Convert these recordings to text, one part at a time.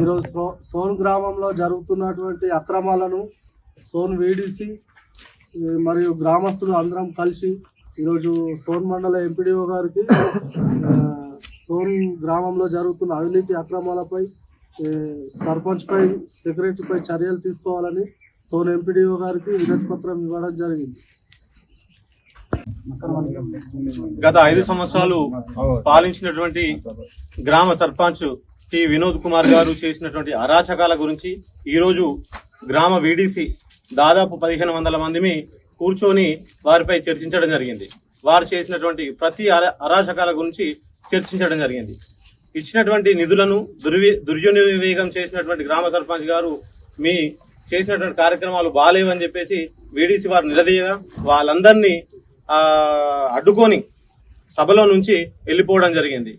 ఈరోజు సోన్ గ్రామంలో జరుగుతున్నటువంటి అక్రమాలను సోన్ వీడిసి మరియు గ్రామస్తులు అందరం కలిసి ఈరోజు సోన్ మండల ఎంపీడీఓ గారికి సోన్ గ్రామంలో జరుగుతున్న అవినీతి అక్రమాలపై సర్పంచ్పై సెక్రటరీపై చర్యలు తీసుకోవాలని సోన్ ఎంపీడీఓ గారికి వినతి పత్రం ఇవ్వడం జరిగింది. గత 5 సంవత్సరాలు పాలించినటువంటి గ్రామ సర్పంచ్ టి వినోద్ కుమార్ గారు చేసినటువంటి అరాచకాల గురించి ఈరోజు గ్రామ వీడీసీ దాదాపు 1500 మందిని కూర్చొని వారిపై చర్చించడం జరిగింది. వారు చేసినటువంటి ప్రతి అరాచకాల గురించి చర్చించడం జరిగింది. ఇచ్చినటువంటి నిధులను దుర్వినియోగం చేసినటువంటి గ్రామ సర్పంచ్ గారు మీ చేసినటువంటి కార్యక్రమాలు బాలేవని చెప్పేసి వీడీసీ వారు నిలదీయగా వాళ్ళందరినీ అడ్డుకొని సభలో నుంచి వెళ్ళిపోవడం జరిగింది.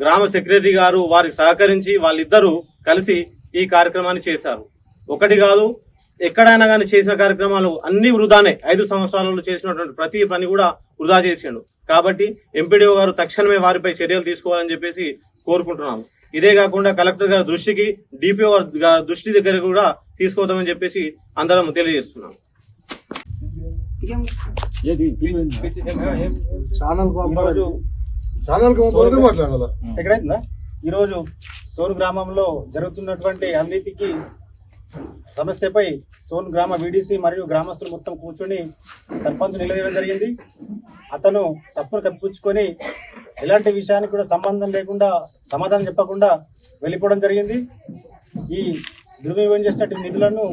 గ్రామ సెక్రటరీ గారు వారికి సహకరించి వాళ్ళిద్దరూ కలిసి ఈ కార్యక్రమాన్ని చేశారు. ఒకటి కాదు, ఎక్కడైనా కానీ చేసిన కార్యక్రమాలు అన్ని వృధానే. 5 సంవత్సరాలలో చేసినటువంటి ప్రతి పని కూడా వృధా చేసిండు. కాబట్టి ఎంపీడీఓ గారు తక్షణమే వారిపై చర్యలు తీసుకోవాలని చెప్పేసి కోరుకుంటున్నాము. ఇదే కాకుండా కలెక్టర్ గారి దృష్టికి, డిపిఓ గారి దృష్టి దగ్గర కూడా తీసుకోవద్దామని చెప్పేసి అందరం తెలియజేస్తున్నాం. ఈరోజు సోన్ గ్రామంలో జరుగుతున్నటువంటి అవినీతికి సమస్యపై సోన్ గ్రామ వీడీసీ మరియు గ్రామస్తులు మొత్తం కూర్చొని సర్పంచ్ నిలదీయడం జరిగింది. అతను తప్పును కప్పించుకొని ఎలాంటి విషయానికి కూడా సంబంధం లేకుండా సమాధానం చెప్పకుండా వెళ్ళిపోవడం జరిగింది. ఈ దుర్వినియోగం చేసినటువంటి నిధులను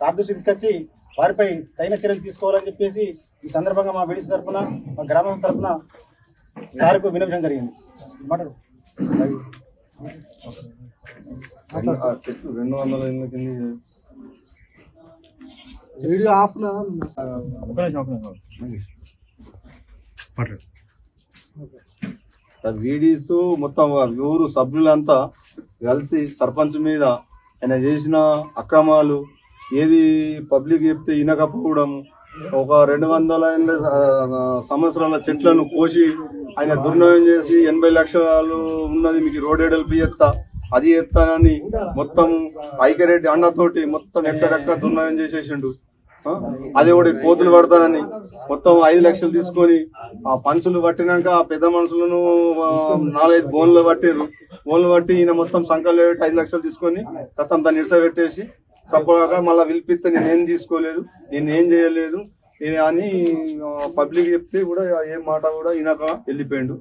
సార్దృష్టి తీసుకొచ్చి వారిపై తగిన చర్యలు తీసుకోవాలని చెప్పేసి ఈ సందర్భంగా మా వీడీసీ తరఫున, మా గ్రామం తరఫున సార్కు వినవడం జరిగింది. మాట్లాడు. 200 వీడియో ఆఫ్ వీడీస్ మొత్తం ఊరు సభ్యులంతా కలిసి సర్పంచ్ మీద ఆయన చేసిన అక్రమాలు ఏది పబ్లిక్ చెప్తే వినకపోవడం, ఒక 200 సంవత్సరాల చెట్లను కోసి ఆయన దుర్నయం చేసి 80 లక్షలు ఉన్నది మీకు రోడ్ ఎడల్పి ఎత్తా అది ఎత్తానని మొత్తం ఐక్యరెడ్డి అండతోటి మొత్తం ఎక్కడెక్కడ దుర్నయం చేసేసిండు. అది ఒకటి కోతులు పడతానని మొత్తం 5 లక్షలు తీసుకొని ఆ పంచులు పట్టినాక ఆ పెద్ద మనుషులను 4-5 బోన్లు పట్టిర్రు. బోన్లు పట్టి ఈయన మొత్తం సంఖ్యలో 5 లక్షలు తీసుకొని గతం దాన్ని ఇడసబెట్టేసి సపోగా మళ్ళీ పిలిపిస్తే నేనేం తీసుకోలేదు, నేనేం చేయలేదు అని పబ్లిక్ చెప్తే కూడా ఏ మాట కూడా ఈయనక వెళ్ళిపోయిండు.